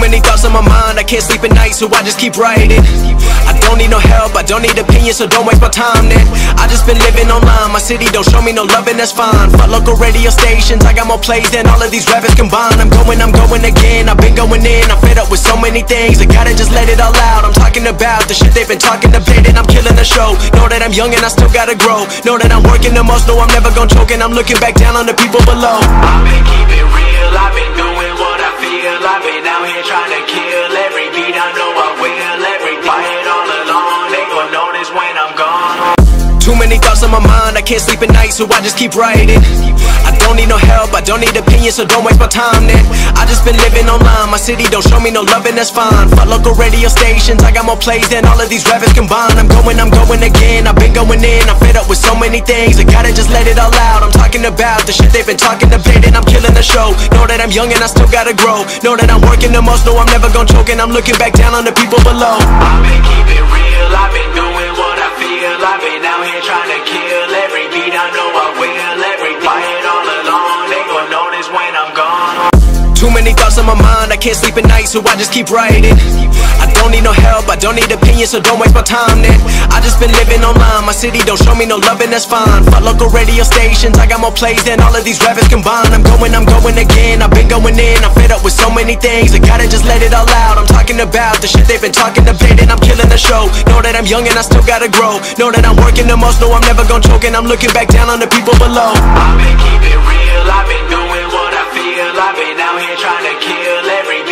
many thoughts on my mind, I can't sleep at night, so I just keep writing. I don't need no help, I don't need opinions, so don't waste my time then. I just been living online, my city don't show me no love and that's fine. Fuck local radio stations, I got more plays than all of these rappers combined. I'm going again, I've been going in, I'm fed up with so many things, I gotta just let it all out. I'm talking about the shit they've been talking about, and I'm killing the show. Know that I'm young and I still gotta grow. Know that I'm working the most, know I'm never gonna choke, and I'm looking back down on the people below. I've been keeping real, I've been doing what I feel. I've been out here trying to kill every beat, I know I will. Every fight all along, they gon' notice when I'm gone. Too many thoughts on my mind, I can't sleep at night, so I just keep writing. I don't need no help, I don't need opinions, so don't waste my time then. I just been living online, my city don't show me no love and that's fine. Fuck local radio stations, I got more plays than all of these rappers combined. I'm going again, I've been going in, I'm fed up with so many things, I gotta just let it all out. I'm talking about the shit they've been talking about, and I'm killing the show. Know that I'm young and I still gotta grow. Know that I'm working the most, know I'm never gonna choke, and I'm looking back down on the people below. I've been keeping real, I've been doing what I feel. I've been out here trying to kill every beat, I know I will. Every fight all along, they gon' notice when I'm gone. Too many thoughts on my mind, I can't sleep at night, so I just keep writing. I don't need no help, I don't need opinions, so don't waste my time then. I just been living online, my city don't show me no love and that's fine. Fuck local radio stations, I got more plays than all of these rappers combined. I'm going again, I've been going in, I'm fed up with so many things, I gotta just let it all out. I'm talking about the shit they've been talking about, and I'm killing the show. Know that I'm young and I still gotta grow. Know that I'm working the most, know I'm never gonna choke, and I'm looking back down on the people below. I've been keeping real, I've been doing what I feel. I've been out here trying to kill every